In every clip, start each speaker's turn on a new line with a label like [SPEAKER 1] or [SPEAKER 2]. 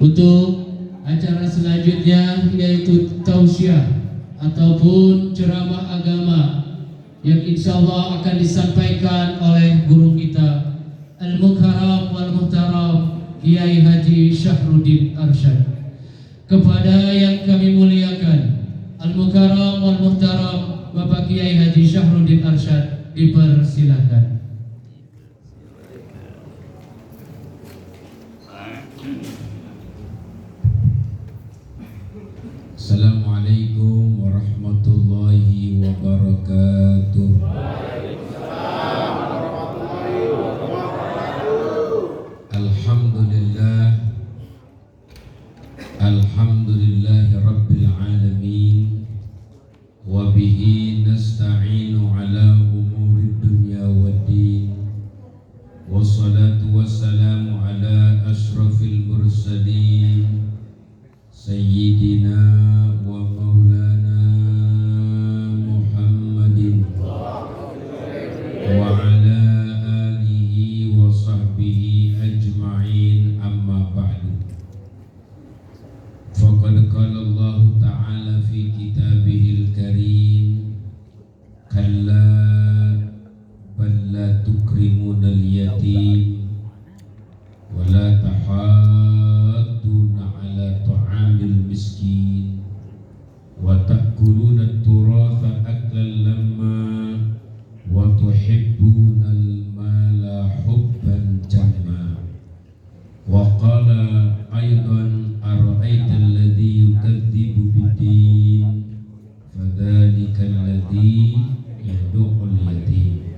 [SPEAKER 1] Untuk acara selanjutnya yaitu tausiah ataupun ceramah agama yang insya Allah akan disampaikan oleh guru kita Al-Mukarram wal Muhtaram Kiai Haji Syahruddin Arsyad. Kepada yang kami muliakan Al-Mukarram wal Muhtaram Bapak Kiai Haji Syahruddin Arsyad, dipersilahkan.
[SPEAKER 2] Assalamualaikum warahmatullahi wabarakatuh. Alhamdulillahi rabbil alamin. Wa bihi nasta'inu ala umurid dunya waddin. Wassalatu wassalamu ala ashrafil mursalin Sayyidina wa maulana Muhammadin wa ala alihi wa sahbihi ajma'in, amma ba'du. Faqad qala Allah ta'ala fi kitabihil karim, kalla bal la tukrimunal yatim wa la tahadduna ala ta'amil miskin wa ta'kuluna at-turatha aklan lamma wa tuhibbuna al-mala hubban jamma. Wa qala aydan ara'aita alladhi yukadzibu bid-din fadhalika alladhi yad'ul yatim.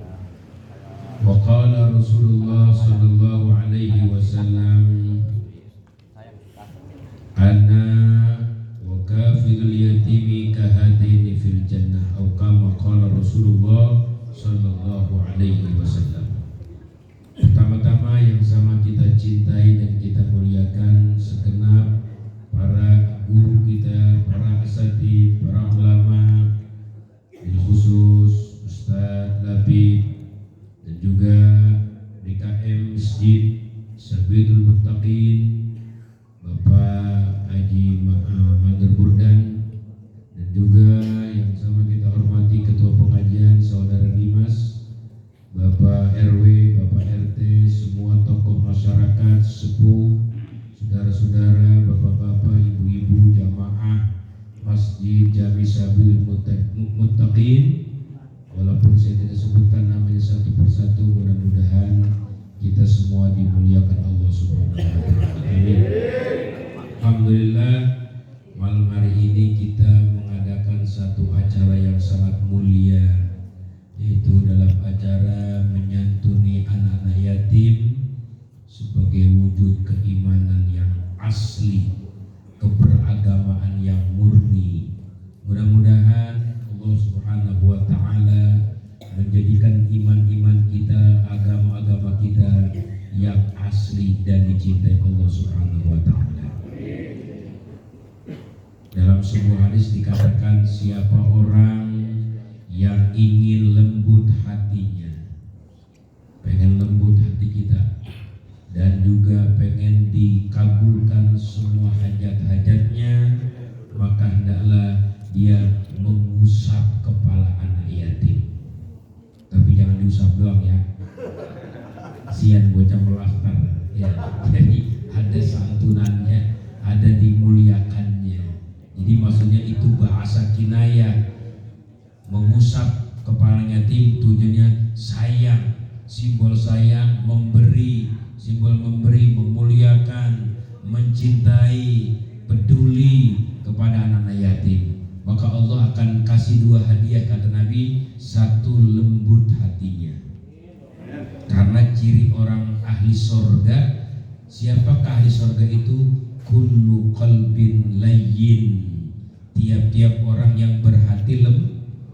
[SPEAKER 2] Wa qala Rasulullah sallallahu alaihi wasallam, ana wa kafilul yatimi kahadaini fil jannah, atau kama qala Rasulullah sallallahu alaihi wasallam. Pertama-tama yang sama kita cintai dan kita muliakan segenap para guru kita, para asatidz, para ulama, bil khusus Ustaz Labib dan juga DKM Masjid Sabilul Muttaqin Bapak Haji Mager Burdan, dan juga yang sama kita hormati Ketua Pengajian Saudara Dimas, Bapak RW, Bapak RT, semua tokoh masyarakat, sepuh, saudara-saudara, bapak-bapak, ibu-ibu, jamaah Masjid Jami Sabilul Muttaqin. Walaupun saya tidak sebutkan namanya satu persatu, mudah-mudahan kita semua dimuliakan Allah Subhanahu wa taala. Amin. Alhamdulillah, malam hari ini kita mengadakan satu acara yang sangat mulia, yaitu dalam acara menyantuni anak-anak yatim sebagai wujud keimanan yang asli, keberagamaan yang murni. Mudah-mudahan Allah Subhanahu wa taala menjadikan iman-iman kita, agama-agama kita yang asli dan dicintai Allah Subhanahu wa taala. Dalam sebuah hadis dikatakan, siapa orang yang ingin lembut hatinya, pengen lembut hati kita, dan juga pengen dikabulkan semua hajat-hajatnya, maka hendaklah dia mengusap kepala anak yatim. Tapi jangan diusap doang ya, kasihan bocah melastar ya. Jadi ada santunannya, ada dimuliakannya. Jadi maksudnya itu bahasa kinayah. Mengusap kepala yatim tujuannya sayang, simbol sayang, memberi, simbol memberi, memuliakan, mencintai, peduli kepada anak-anak yatim. Maka Allah akan kasih dua hadiah, kata Nabi, satu lembut hatinya. Karena ciri orang ahli sorga, siapakah ahli sorga itu? Kullu qalbin layyin, tiap-tiap orang yang berhati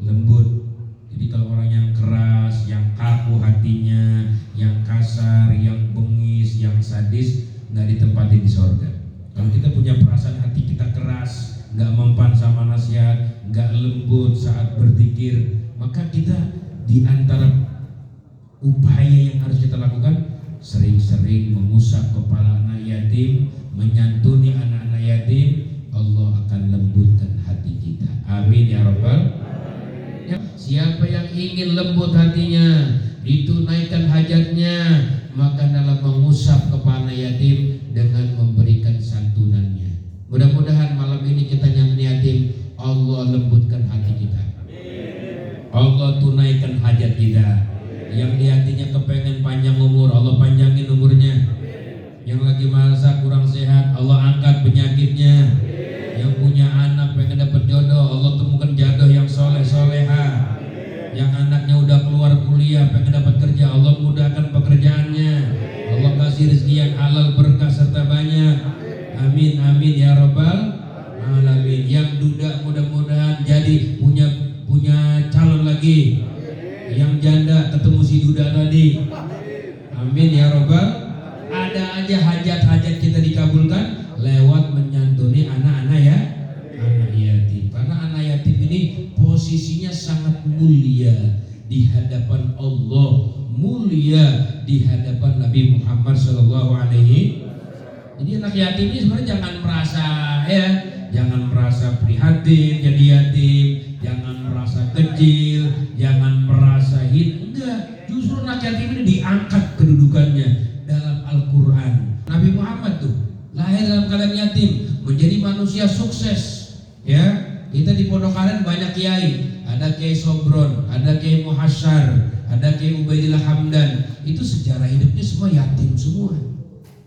[SPEAKER 2] lembut. Jadi kalau orang yang keras, yang kaku hatinya, yang kasar, yang bengis, yang sadis, nggak ditempatin di sorga. Kalau kita punya perasaan hati kita keras, nggak mempan sama nasihat, nggak lembut saat berzikir, maka kita di antara upaya yang harus kita lakukan, sering-sering mengusap kepala anak yatim, menyantuni ingin lembut hatinya, ditunaikan hajatnya, maka dalam mengusap kepala yatim dengan memberikan santunannya. Mudah-mudahan malam ini kita nyanyi yatim, Allah lembutkan hati kita, Allah tunaikan hajat kita. Yang di hatinya kepengen panjang umur, Allah panjangin umurnya. Yang lagi merasa kurang sehat, Allah angkat penyakitnya. Yang punya anak pengen dapat jodoh, Allah temukan jodoh yang soleh soleha. Yang anaknya udah keluar kuliah pengen dapat kerja, Allah mudahkan pekerjaannya. Allah kasih rezeki yang halal, berkah serta banyak. Amin amin ya rabbal alamin. Yang duda mudah-mudahan jadi punya calon lagi. Yang janda ketemu si duda tadi. Amin ya rabbal. Ada aja hajat-hajat kita dikabulkan lewat menyantuni anak-anak ya, anak yatim. Karena anak yatim ini posisinya sangat mulia di hadapan Allah, mulia di hadapan Nabi Muhammad SAW. Jadi anak yatim ini sebenarnya jangan merasa prihatin jadi yatim, jangan merasa kecil, jangan merasa enggak. Justru anak yatim ini diangkat kedudukannya dalam Al-Quran. Nabi Muhammad tuh lahir dalam keadaan yatim, menjadi manusia sukses. Ya, kita di Pondok Aren banyak kiai, ada Kiai Sobron, ada Kiai Muhasyar, ada Kiai Ubaidillah Hamdan. Itu sejarah hidupnya semua yatim semua.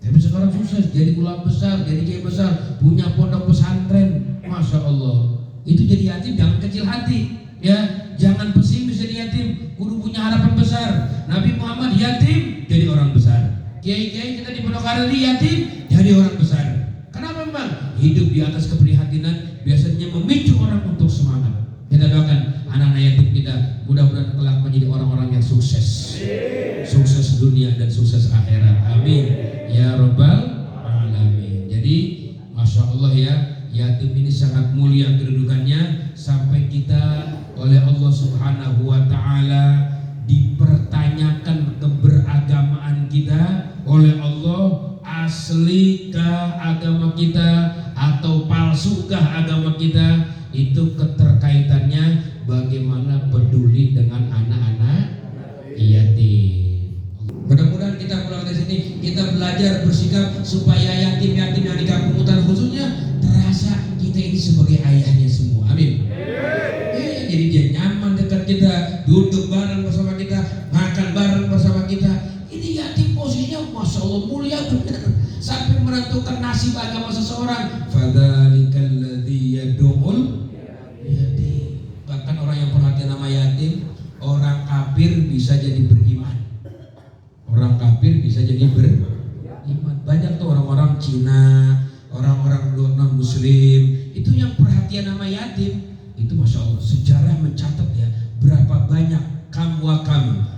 [SPEAKER 2] Tapi sekarang sukses, jadi ulama besar, jadi kiai besar, punya pondok pesantren, masya Allah. Itu jadi yatim jangan kecil hati, ya, jangan pesimis jadi yatim, kudu punya harapan besar. Nabi Muhammad yatim jadi orang besar. Kiai-kiai kita di Pondok Aren yatim jadi orang besar. Kenapa memang? Hidup di atas keprihatinan biasanya memicu orang untuk semangat. Kita doakan anak-anak yatim kita mudah-mudahan kelak menjadi orang-orang yang sukses, sukses dunia dan sukses akhirat. Amin ya rabbal alamin. Jadi masya Allah ya, yatim ini sangat mulia kedudukannya sampai kita oleh Allah Subhanahu wa Ta'ala dipertanyakan keberagamaan kita oleh Allah. Aslikah agama kita atau palsukah agama kita? Itu keterkaitannya bagaimana peduli dengan anak-anak yatim. Mudah-mudahan kita pulang dari sini kita belajar bersikap supaya yatim-yatim yang di kampung hutan khususnya terasa kita ini sebagai ayahnya semua. Amin. Jadi dia nyaman dekat kita, duduk bareng bersama kita, makan bareng bersama kita. Ini yatim posisinya masya Allah mulia benar, sampai menentukan nasib agama seseorang. Fadzalikal ladzi yad'ul yatim. Bahkan orang yang perhatian sama yatim, orang kafir bisa jadi beriman. Orang kafir bisa jadi beriman. Banyak tuh orang-orang Cina, orang-orang non muslim itu yang perhatian sama yatim. Itu masya Allah sejarah mencatat ya, berapa banyak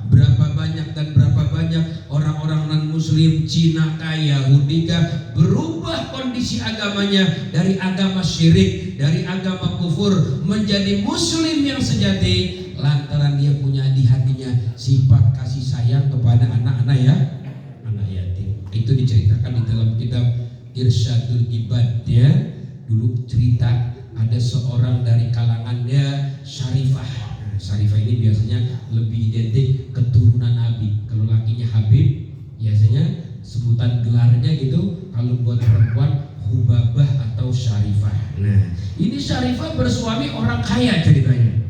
[SPEAKER 2] berapa banyak dan berapa banyak orang-orang non muslim Cina kaya Yahudi berubah kondisi agamanya dari agama syirik, dari agama kufur menjadi muslim yang sejati lantaran dia punya di hatinya sifat kasih sayang kepada anak-anak ya, anak yatim. Itu diceritakan di dalam kitab Irsyadul Ibad ya. Dulu cerita ada seorang dari kalangannya Syarifah. Syarifah ini biasanya lebih identik keturunan Nabi. Kalau lakinya Habib, biasanya sebutan gelarnya gitu. Kalau buat perempuan Hubabah atau Syarifah. Nah, ini Syarifah bersuami orang kaya ceritanya.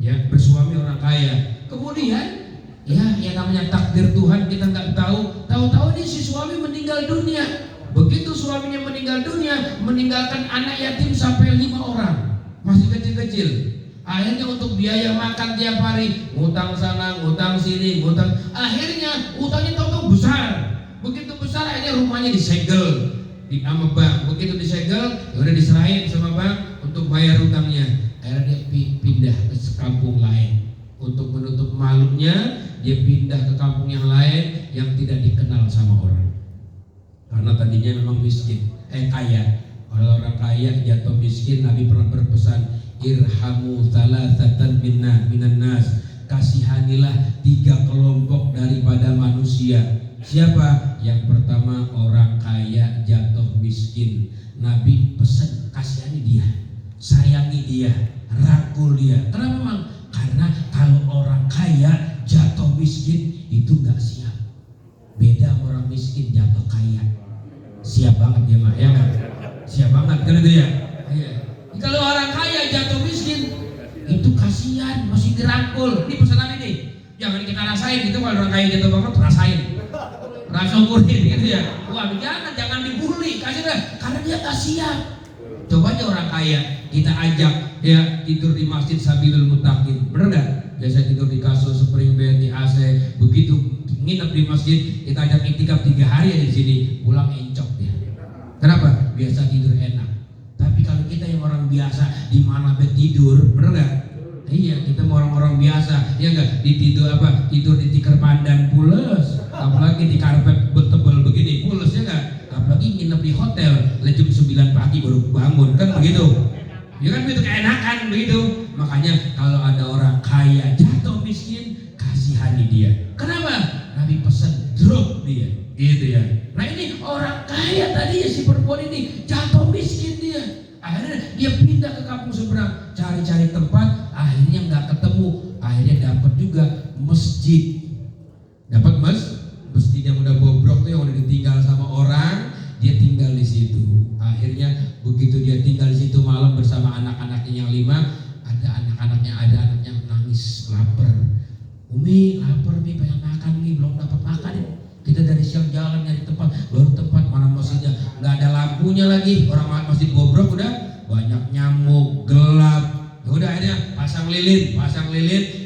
[SPEAKER 2] Ya, bersuami orang kaya. Kemudian, ya yang namanya takdir Tuhan kita nggak tahu. Tahu-tahu ini si suami meninggal dunia. Begitu suaminya meninggal dunia, meninggalkan anak yatim sampai 5 orang, masih kecil-kecil. Akhirnya untuk biaya makan tiap hari, ngutang sana, ngutang sini, ngutang. Akhirnya utangnya tahu-tahu besar. Begitu besar akhirnya rumahnya disegel sama bank. Begitu disegel, ya udah diserahin sama bank untuk bayar utangnya. Akhirnya dia pindah ke kampung lain. Untuk menutup malunya, dia pindah ke kampung yang lain yang tidak dikenal sama orang. Karena tadinya memang miskin, kaya. Kalau orang kaya jatuh miskin, Nabi pernah berpesan, irhamu thalathatan minan nas, kasihanilah 3 kelompok daripada manusia. Siapa? Yang pertama orang kaya jatuh miskin. Nabi pesan kasihani dia, sayangi dia, rangkul dia. Karena memang Karena kalau orang kaya jatuh miskin itu nggak siap. Beda orang miskin jatuh kaya. Siap banget dia mah, ya nggak? Siap banget kan itu ya. Iya. Kalau orang kaya jatuh miskin itu kasihan, masih dirangkul. Ini pesanan ini. Jangan kita rasain gitu, kalau orang kaya jatuh banget rasain. Syukurin gitu ya. Wah, jangan dibully, kasih dah. Karena dia nggak siap. Coba aja orang kaya kita ajak ya tidur di masjid Sabilul Muttaqin, bener nggak? Biasa tidur di kasur spring bed di AC, begitu nginep di masjid kita ajak iktikaf 3 hari aja di sini, pulang encok dia. Kenapa? Biasa tidur enak. Tapi kalau kita yang orang biasa di mana bed tidur, bener nggak? Iya, kita mau orang-orang biasa, ya nggak? Tidur di tikar pandan pules, apalagi di karpet tebal begini pules, ya nggak? Apalagi nginep di hotel, jam 9 pagi baru bangun, kan begitu? Ya kan begitu, keenakan begitu. Makanya kalau ada orang kaya jatuh miskin, kasihani dia. Kenapa? Nabi pesan drop dia, gitu ya. Nah ini orang kaya tadi ya, si perempuan ini jatuh miskin dia. Akhirnya dia pindah ke kampung seberang, cari-cari tempat, akhirnya nggak ketemu, akhirnya dapat juga masjid. Dapat masjid yang udah bobrok tuh, yang udah ditinggal sama orang, dia tinggal di situ. Akhirnya begitu dia tinggal di situ malam bersama anak-anaknya yang 5, ada anaknya nangis lapar. Umi lapar nih, pengen makan nih, belum dapat makan nih. Kita dari siang jalan nyari tempat, baru tempat mana masjidnya nggak ada lampunya lagi, orang masjid bobrok, udah banyak nyamuk, gelap. Ya udah akhirnya pasang lilin,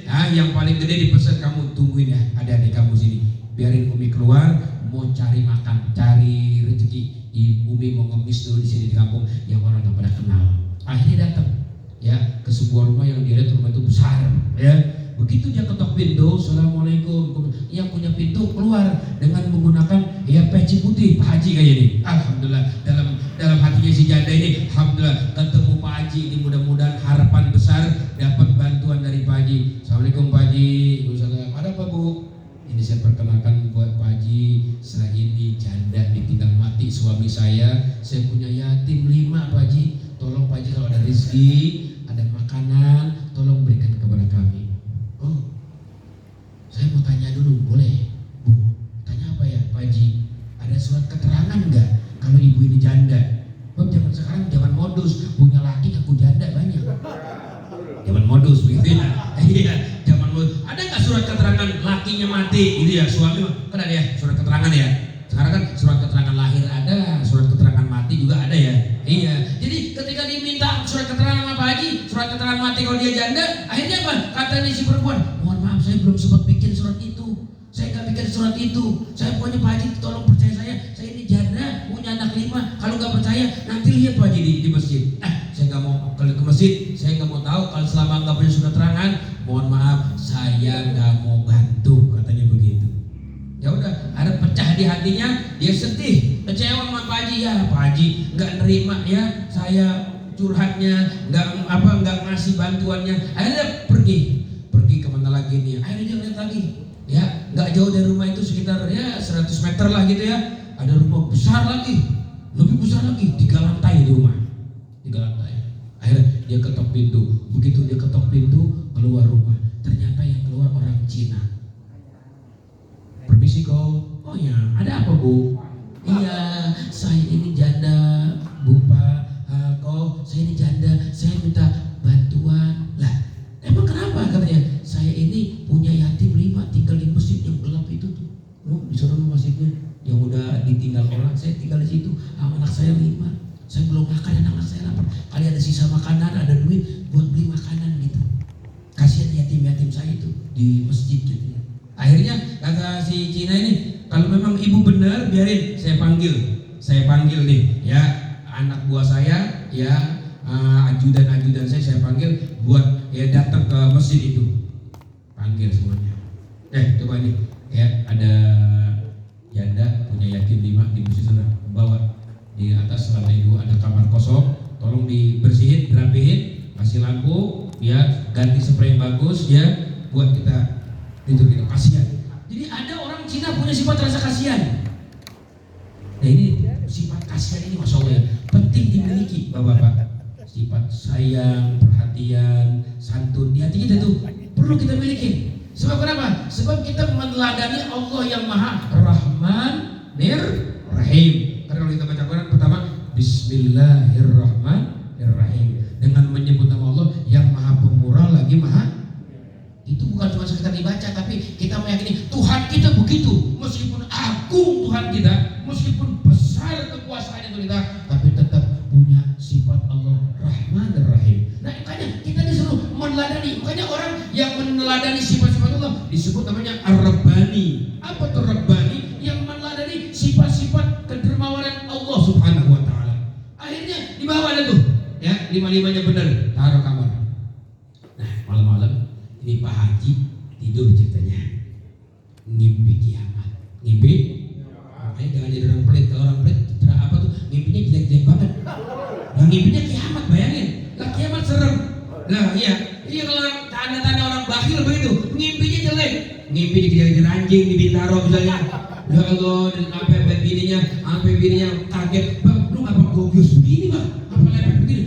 [SPEAKER 2] nah, yang paling gede dipesan, kamu tungguin ya adik-adik kamu sini, biarin Umi keluar mau cari makan, cari rezeki. Umi mau ngemis dulu di sini di kampung yang orang nggak pada kenal. Akhirnya datang ya ke sebuah rumah yang dia lihat rumah itu besar ya. Begitu dia ketok pintu, assalamualaikum, yang punya pintu keluar dengan menggunakan ya peci putih, Pak Haji kayak ini. Alhamdulillah, dalam hatinya si janda ini, alhamdulillah ketemu Pak Haji ini, mudah-mudahan harapan besar dapat bantuan dari Pak Haji. Assalamualaikum Pak Haji. Waalaikumsalam. Ada apa Bu? Ini saya perkenalkan buat Pak Haji, saya ini janda ditinggal mati suami saya punya yatim 5 Pak Haji. Tolong Pak Haji kalau ada rezeki, ada makanan, tolong berikan kepada kami. Oh, saya mau tanya dulu, boleh? Bu, tanya apa ya Pak Haji? Ada surat keterangan nggak kalau ibu ini janda? Bab zaman sekarang zaman modus, punya laki ngaku janda banyak. Zaman modus begitu ya. Iya, zaman modus. Ada nggak surat keterangan lakinya mati gitu ya, suami kan ada ya surat keterangan ya. Sekarang kan surat keterangan lahir ada, surat keterangan mati juga ada ya. Iya. Jadi ketika diminta surat keterangan sama Pak Haji, surat keterangan mati kalau dia janda, akhirnya apa? Kata nih si perempuan, mohon maaf saya belum sempat bikin surat itu. Saya nggak bikin surat itu. Saya pokoknya Pak Haji tolong percaya saya ini janda, punya anak 5. Kalau nggak percaya nanti lihat Pak Haji di masjid. Saya nggak mau ke masjid, saya nggak mau tahu kalau selama nggak punya surat keterangan. Mohon maaf, saya nggak mau bantu, katanya begitu. Ya udah, ada pecah di hatinya, dia sedih, kecewa sama Pak Haji. Ya Pak Haji nggak nerima ya saya curhatnya, nggak ngasih bantuannya. Akhirnya pergi kemana lagi nih? Akhirnya dia lihat lagi, ya nggak jauh dari rumah itu sekitar ya 100 meter lah gitu ya. Ada rumah besar lagi, lebih besar lagi, 3 lantai di rumah, 3 lantai. Akhirnya dia ketok pintu. Begitu dia ketok pintu, keluar rumah, ternyata yang keluar orang Cina. Permisi kau. Oh ya, ada apa Bu? Iya, saya ini janda Bu Pak. Saya ini janda, saya minta bantuan. Lah, emang kenapa katanya? Saya ini punya yatim 5, tinggal di masjid yang gelap itu tuh. Oh, di sana masjidnya yang udah ditinggal orang, saya tinggal di situ. Anak saya 5. Saya belum makan, anak saya lapar. Kali ada sisa makanan, ada duit buat beli makanan gitu. Kasihan yatim-yatim saya itu di masjid gitu ya. Akhirnya kata si Cina ini, kalau memang ibu benar, biarin saya panggil nih ya anak buah saya ya, ajudan saya panggil buat ya datang ke masjid itu. Panggil semuanya. Coba ini ya, ada janda punya yatim 5 di masjid sana, bawa di atas lantai 2 ada kamar kosong, tolong dibersihin, dirapihin, kasih lampu ya, ganti spray yang bagus ya, buat kita tidur kita kasihan. Jadi ada orang Cina punya sifat rasa kasihan. Nah ini sifat kasihan ini Masya Allah ya, penting dimiliki Bapak-bapak. Sifat sayang, perhatian, santun di hati kita tuh. perlu kita miliki. Sebab kenapa? Sebab kita meneladani Allah yang Maha Rahman Rahim. Karena kalau kita baca Quran pertama Bismillahirrahmanirrahim, dengan menyebut nama Allah yang Maha Pemurah lagi Maha. Itu bukan cuma sekedar dibaca, tapi kita meyakini Tuhan kita begitu. Meskipun agung Tuhan kita, meskipun besar kekuasaan itu kita, tapi tetap punya sifat Allah Rahman dan Rahim. Nah, makanya kita disuruh meneladani. Makanya orang yang meneladani sifat-sifat Allah disebut namanya Ar-Rabbani. Apa itu Rabbani? Yang meneladani sifat-sifat kedermawanan Allah Subhanahu wa taala. Akhirnya dibawa ada tuh, ya, lima-limanya benar, taruh kamar. Nah, malam-malam ini Pak Haji tidur ceritanya, ngimpi kiamat. Ngimpi? Makanya jangan jadi orang pelit. Kalau orang pelit, cerah apa tuh? Ngimpinya jelek-jelek banget. Nah, ngimpinya kiamat, bayangin. Lah kiamat serem. Nah, iya kalau tanda-tanda orang bakhil begitu, ngimpinya jelek. Ngimpi dikejar-kejar anjing di Bintaro misalnya. Ya Allah, dan sampai bininya kaget. Bang, lu ngapa gobios begini, Bang? Apa lepek begini?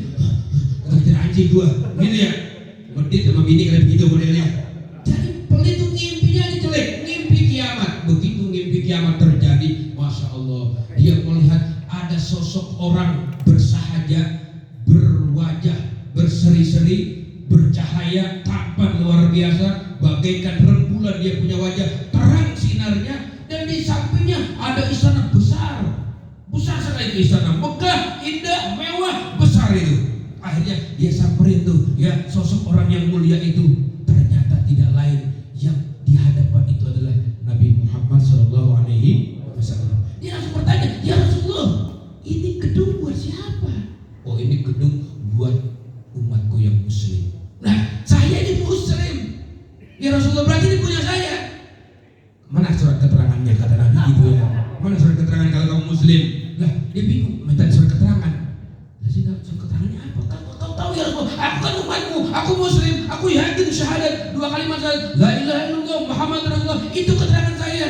[SPEAKER 2] Kejar anjing gua, gitu ya. Berdiri sama bini kayak begitu modelnya. Jadi pelit itu ngimpinya jelek, ngimpi kiamat. Begitu ngimpi kiamat terjadi, masya Allah, dia melihat ada sosok orang bersahaja, berwajah berseri-seri, bercahaya, tampan luar biasa, bagaikan rembulan dia punya wajah, terang sinarnya, dan di sampingnya ada istana besar sekali, istana megah, indah, mewah, besar itu. Akhirnya dia samperin tuh, ya, sosok orang yang mulia itu. Ternyata tidak lain yang di hadapan itu adalah Nabi Muhammad SAW. Dia langsung bertanya, ya Rasulullah, ini gedung buat siapa? Oh, ini gedung buat umatku yang muslim. Nah, saya ini muslim. Ya Rasulullah, berarti ini punya saya. Mana surat keterangannya, kata Nabi gitu ya. Mana surat keterangan kalau kamu muslim? Lah, dia bingung, minta surat keterangan. Surat keterangannya apa? Kau tahu ya Rasulullah, aku kan umatmu, aku muslim, aku yakin syahadat 2 kalimat syahadat, la ilaha illallah Muhammad Rasulullah. Itu keterangan saya.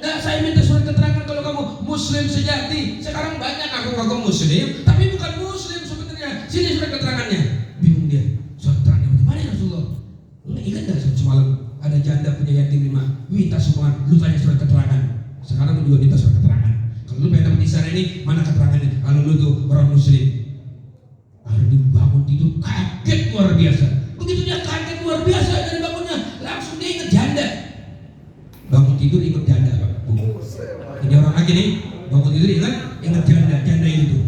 [SPEAKER 2] Nah, saya minta surat keterangan kalau kamu muslim sejati. Sekarang banyak aku muslim, tapi bukan muslim sebenarnya. Sini surat keterangannya. Bingung dia. Surat keterangannya mana ya Rasulullah? Ingat nggak semalam ada janda punya yatim 5, minta sumbangan, lu tanya surat keterangan. Sekarang lu juga minta surat keterangan. Kalau lu pengen dapat di sana ini, mana keterangannya? Kalau lu tuh orang muslim. Hari dibangun tidur kaget luar biasa. Begitu dia kaget luar biasa dari bangunnya, langsung dia ingat janda. Bangun tidur ingat janda, Pak. Ini orang lagi nih, bangun tidur ingat janda itu tuh.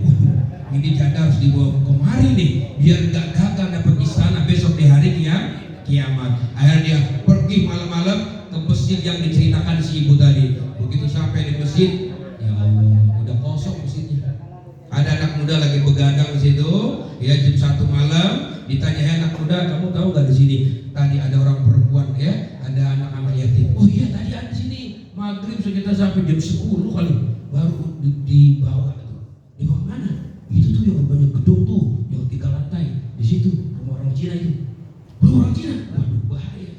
[SPEAKER 2] Ini janda harus dibawa kemari nih, biar nggak gagal dapat istana besok di hari kiamat. Akhirnya dia pergi malam-malam ke masjid yang diceritakan si ibu tadi. Begitu sampai di masjid, ya Allah, udah kosong masjidnya. Ada anak muda lagi begadang di situ, ya, jam 1 malam. Ditanya, anak muda, kamu tahu nggak di sini tadi ada orang perempuan, ya, ada anak-anak yatim. Oh iya, tadi ada di sini. Maghrib sekitar sampai jam 10 kali baru dibawa. Dibawa mana? Itu tuh yang banyak gedung tuh, yang 3 lantai. Di situ rumah orang Cina itu. Rumah orang Cina. Waduh, bahaya.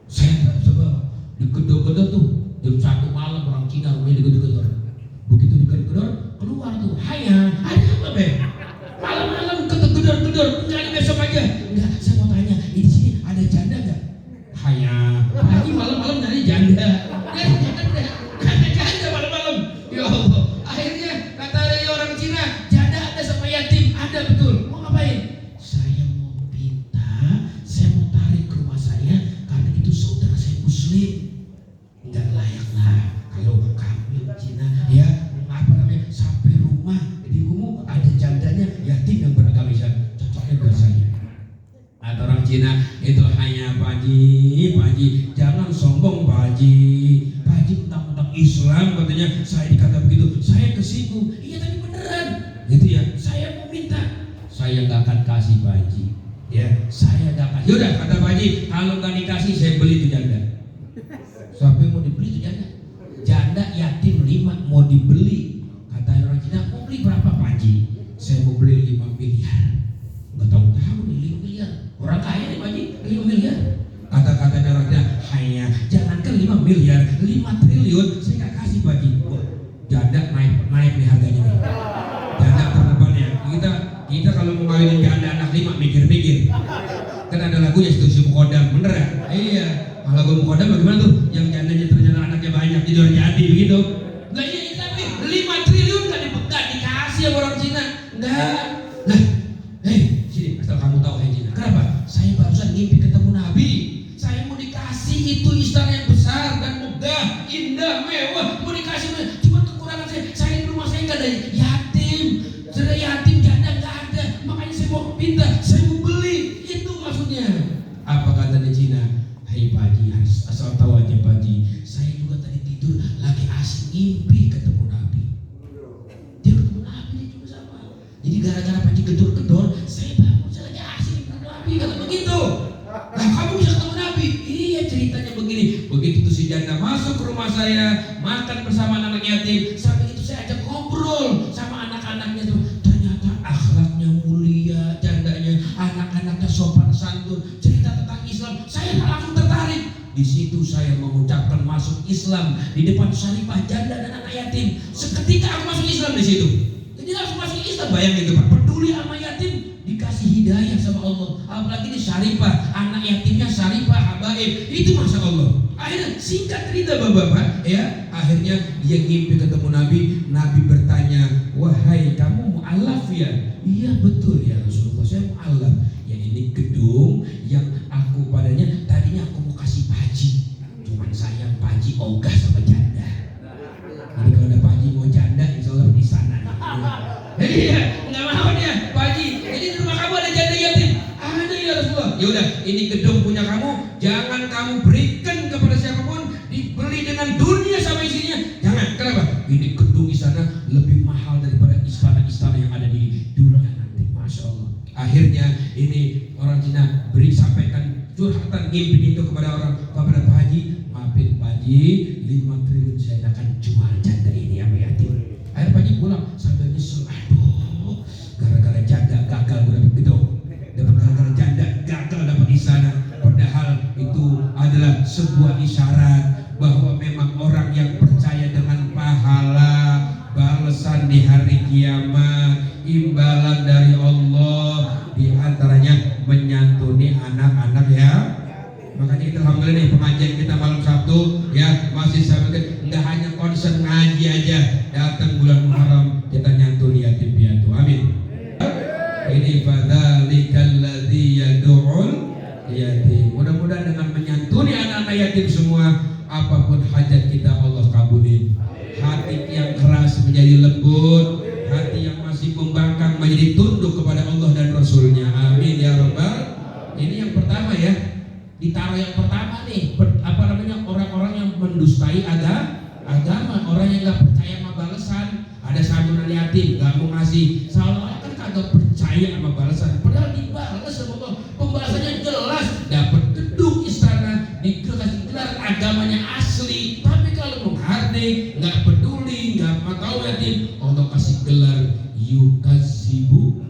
[SPEAKER 2] Saya nggak bisa bawa. Digedor-gedor tuh jam 1 malam orang Cina rumahnya digedor-gedor. Begitu digedor-gedor, keluar tuh, hanya ada apa be? Malam-malam gedor-gedor, nyari besok aja. Enggak, saya mau tanya, di sini ada janda nggak? Hanya, lagi malam-malam nyari janda. Ada janda malam-malam. Ya Allah. Akhirnya kata orang Cina, janda ada sama yatim, ada betul. Mau ngapain? Saya mau pinta, saya mau tarik ke rumah saya karena itu saudara saya muslim. Enggak layak lah kalau kamu Cina, ya, apa namanya, sampai rumah di rumah ada jandanya yatim yang beragama Islam, cocoknya buat saya. Ada orang Cina itu hanya Pak Haji, jangan sombong Pak Haji tentang Islam katanya. Saya dikata begitu, saya ke situ. Iya tapi beneran, gitu ya. Saya mau minta, saya nggak akan kasih Pak Haji, ya, saya nggak kasih. Yaudah kata Pak Haji, kalau nggak dikasih saya beli itu janda. Siapa yang mau dibeli itu janda? Janda yatim 5 mau dibeli. Kata orang Cina, mau beli berapa Pak Haji? Saya mau beli 5 miliar. Nggak tahu nih 5 miliar. Orang kaya nih Pak Haji, 5 miliar. Kata-katanya orang Cina, hanya jangankan 5 miliar, 5 triliun saya nggak kasih Pak Haji. Wah, janda naik nih harganya nih. Janda terdepannya. Kita kalau mau ngawinin janda anak 5 mikir-mikir. Kan ada lagunya Situ Kodam, bener ya? gue mukodam bagaimana tuh? Yang jandanya ternyata anaknya banyak jadi orang jadi begitu. Nah iya tapi 5 triliun kan dikasih sama orang Cina. Enggak. Lah, sini asal kamu tahu Cina. Kenapa? Saya barusan ngimpi ketemu Nabi. Saya mau dikasih itu istana yang besar dan megah, indah, mewah. Mau dikasih, cuma kekurangan saya di rumah saya nggak ada yatim. Sudah yatim janda nggak ada. Makanya saya mau pindah, saya mau beli. Itu maksudnya. Apa kata di Cina? Hai Pak Haji, asal tahu aja Pak Haji. Saya juga tadi tidur lagi asik ngimpi ketemu Nabi. Dia ketemu Nabi dia juga sama. Jadi gara-gara Pak Haji gedor-gedor, saya bangun saya lagi asik ketemu Nabi kata begitu. Nah kamu bisa ketemu Nabi? Iya ceritanya begini. Begitu tuh si janda masuk ke rumah saya, makan bersama anak yatim. Sampai itu saya ajak ngobrol sama anak-anaknya tuh. Ternyata akhlaknya mulia, jandanya, anak-anaknya sopan santun. Cerita tentang Islam, saya langsung tertarik. Di situ saya mengucapkan masuk Islam di depan Syarifah janda dan anak yatim. Seketika aku masuk Islam di situ. Jadi langsung masuk Islam. Bayangin itu Pak, peduli sama yatim, dikasih hidayah sama Allah. Apalagi di Syarifah, anak yatimnya Syarifah habaib. Itu masya Allah. Akhirnya singkat cerita bapak-bapak ya, akhirnya dia ngimpi ketemu Nabi. Nabi bertanya, wahai kamu mu'alaf ya? Iya betul ya Rasulullah, saya mu'alaf. Ya ini gedung yang aku padanya tadinya aku mau kasih Pak Haji, cuman saya Pak Haji ogah sama janda. Jadi kalau ada Pak Haji mau janda, insya Allah di sana. Iya, nggak mau dia Pak Haji. Jadi di rumah kamu ada janda yatim? Ada ya Rasulullah. Ya udah, ini gedung punya kamu, jangan kamu berikan kepada siapapun, dibeli dengan dunia sama isinya. Jangan. Kenapa? Ini gedung istana lebih mahal daripada istana-istana yang ada di dunia nanti. Masya Allah. Akhirnya ini orang Cina sampaikan curhatan ngimpi itu kepada Pak Haji. Maafin Pak Haji, 5 triliun saya akan jual janda ini sama yatim. Akhirnya Pak Haji pulang sambil nyesel. Aduh, gara-gara janda gagal gue dapet gedung. Gara-gara janda gagal dapat istana. Padahal itu adalah sebuah isyarat bahwa memang orang yang percaya dengan pahala, balasan di hari kiamat, imbalan dari Allah, di antaranya menyantuni anak-anak ya. Makanya kita alhamdulillah nih pengajian kita malam Sabtu ya masih sampai nggak hanya konsen ngaji aja, datang bulan Muharram kita nyantuni yatim piatu. Amin. Ini fadzalikal ladzi yad'ul yatim. Mudah-mudahan dengan menyantuni anak-anak yatim semua, apapun hajat kita Allah kabulin. Hati yang keras menjadi lembut, hati yang masih membangkang menjadi tunduk kepada Allah dan Rasulnya. Amin ya Rabbal. Ini yang pertama ya, ditaruh yang pertama nih, orang-orang yang mendustai agama, orang yang nggak percaya sama balasan. Ada santunan yatim nggak mau ngasih, salah kan kagak percaya sama balasan. Padahal dibalas sama Allah, pembalasannya jelas, dapat gedung istana, dikasih gelar agamanya asli. Tapi kalau menghardik, nggak peduli, nggak mau tahu yatim, Allah kasih gelar yukazibu.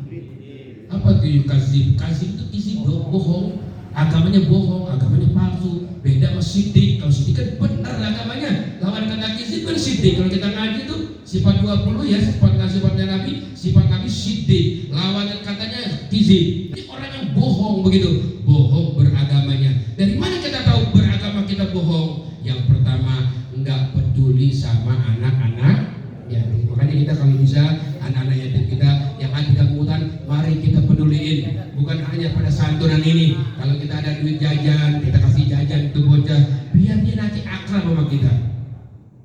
[SPEAKER 2] Apa tuh yukazib? Kazib itu isi bohong, agamanya bohong, agamanya palsu. Beda sama sidik. Kalau sidik kan benar agamanya. Lawan kata kizib kan sidik. Kalau kita ngaji tuh sifat 20 ya, sifatnya Nabi, sifat Nabi sidik. Lawan katanya kizib. Ini orang yang bohong begitu, bohong beragamanya. Dari mana kita tahu beragama kita bohong? Yang pertama, enggak peduli sama anak-anak yatim. Makanya kita kalau bisa anak-anak yatim kita yang ada di kampung, mari kita peduliin. Bukan hanya pada santunan ini. Kalau kita ada duit jajan, kita kasih jajan itu bocah, biar dia nanti akrab sama kita.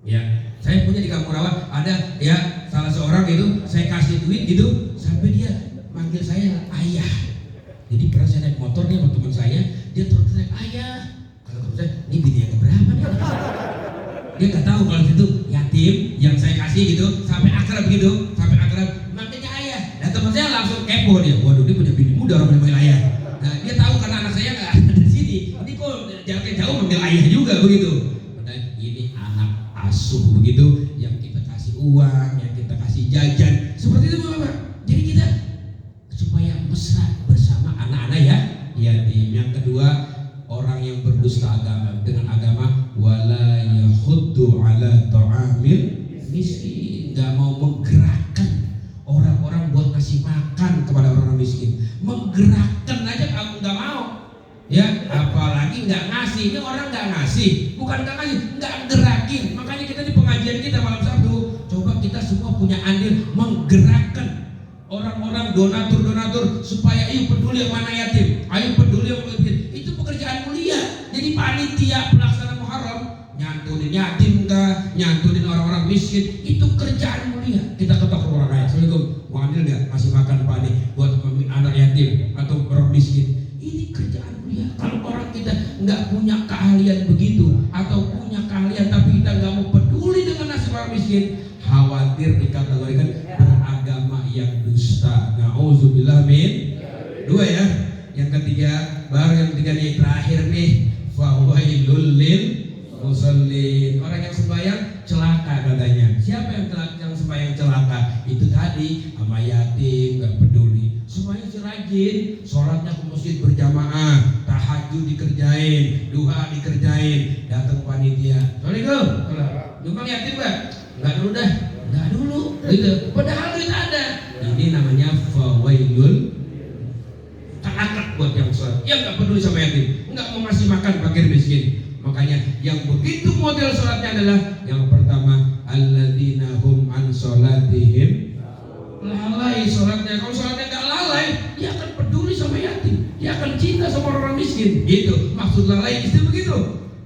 [SPEAKER 2] Ya, saya punya di Kampung Rawa ada ya salah seorang itu saya kasih duit gitu sampai dia manggil saya ayah. Jadi pernah saya naik motor nih sama teman saya, dia terus teriak ayah. Kalau teman saya, ini bini yang keberapa nih? Dia nggak tahu kalau itu yatim yang saya kasih gitu sampai akrab gitu, sampai akrab manggilnya ayah. Dan teman saya langsung kepo dia, waduh dia punya bini muda orang manggil ayah. Nah dia tahu karena anak saya nggak ada di sini, ini kok jaraknya jauh manggil ayah juga begitu. Padahal ini anak asuh begitu, yang kita kasih uang, yang kita kasih jajan, seperti itu Bapak. Jadi kita supaya mesra bersama anak-anak ya yatim. Yang kedua, orang yang berdusta agama dengan agama, wala yahuddu ala ta'amil miskin, nggak mau menggerakkan orang-orang buat ngasih makan kepada orang miskin. Menggerakkan aja aku nggak mau ya, apalagi lagi nggak ngasih. Ini orang nggak ngasih, bukan nggak ngasih, nggak gerakin. Makanya kita di pengajian kita malam Sabtu, coba kita semua punya andil menggerakkan orang-orang donatur supaya ayo peduli yang mana yatim, ayo peduli yang yatim. Itu pekerjaan mulia. Jadi panitia pelaksana Muharram nyantunin yatim kah, nyantunin orang-orang miskin, itu kerjaan mulia. Kita ketok orang kaya, Assalamualaikum, mau ambil nggak kasih makan Pak nih buat anak yatim atau orang miskin. Ini kerjaan mulia. Kalau orang kita nggak punya keahlian begitu atau punya keahlian tapi kita nggak mau peduli dengan nasib orang miskin, khawatir dikategorikan beragama yang dusta. Nauzubillah min. Dua ya. Yang ketiga, baru yang ketiga nih, terakhir nih, fawailul lil musallin. Orang yang sembahyang celaka katanya. Siapa yang celaka? Yang sembahyang celaka itu tadi sama yatim, nggak peduli. Semuanya rajin, sholatnya ke masjid berjamaah, tahajud dikerjain, duha dikerjain, datang panitia. Assalamualaikum. Nyumbang yatim nggak? Nggak dulu dah. Nggak dulu. Gitu. Padahal duit ada. Ini namanya fawailul, celaka buat yang sholat, yang nggak peduli sama yatim, nggak mau ngasih makan fakir miskin. Makanya yang begitu model sholatnya adalah yang pertama, alladzina hum an sholatihim lalai. Sholatnya, kalau sholatnya nggak lalai, dia akan peduli sama yatim, dia akan cinta sama orang miskin. Gitu maksud lalai, istilah begitu.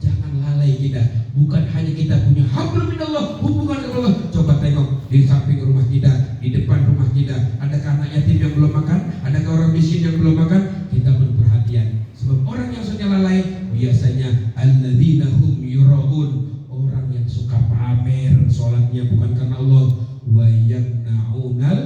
[SPEAKER 2] Jangan lalai kita. Bukan hanya kita punya hablum minallah, hubungan dengan Allah. Coba tengok di samping rumah kita, di depan rumah kita, adakah anak yatim yang belum makan? Adakah orang miskin yang belum makan? Kita perlu perhatian. Sebab orang yang suka lalai biasanya alladzina hum yuraun, orang yang suka pamer sholatnya bukan karena Allah, wa yamnaunal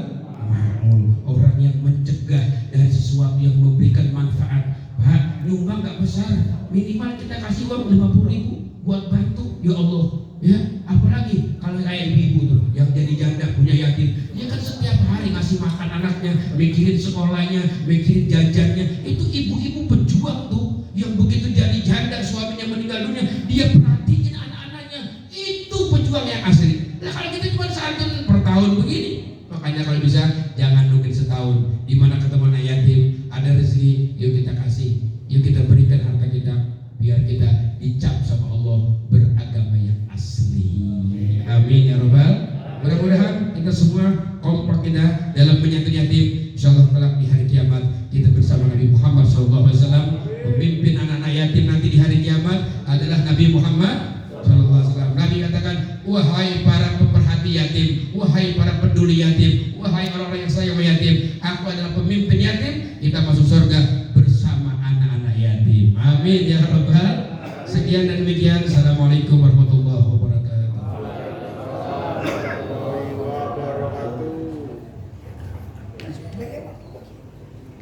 [SPEAKER 2] ma'un, orang yang mencegah dari sesuatu yang memberikan manfaat. Pak, nyumbang nggak besar, minimal kita kasih uang 50.000 buat bantu, ya Allah, ya. Apalagi kalau kayak ibu-ibu tuh yang jadi janda punya yatim, dia kan setiap hari ngasih makan anaknya, mikirin sekolahnya, mikirin jajannya. Itu ibu-ibu pejuang tuh, yang begitu jadi janda suaminya meninggal dunia, dia perhatiin anak-anaknya. Itu pejuang yang asli. Nah kalau kita cuma santun per tahun begini, makanya kalau bisa jangan nungguin setahun. Di mana ketemu anak yatim, ada rezeki, yuk kita kasih, yuk kita berikan harta kita, biar kita dicap sama Allah beragama yang asli. Amin ya Rabbal. Mudah-mudahan kita semua kompak kita dalam menyantuni yatim. Insyaallah kelak di hari kiamat kita bersama Nabi Muhammad SAW. Pemimpin anak-anak yatim nanti di hari kiamat adalah Nabi Muhammad SAW. Nabi katakan, wahai para pemerhati yatim, wahai para peduli yatim, wahai orang-orang yang sayang yatim, aku adalah pemimpin yatim. Kita masuk surga bersama anak-anak yatim. Amin ya Rabbal. Sekian dan demikian. Assalamualaikum warahmatullahi wabarakatuh.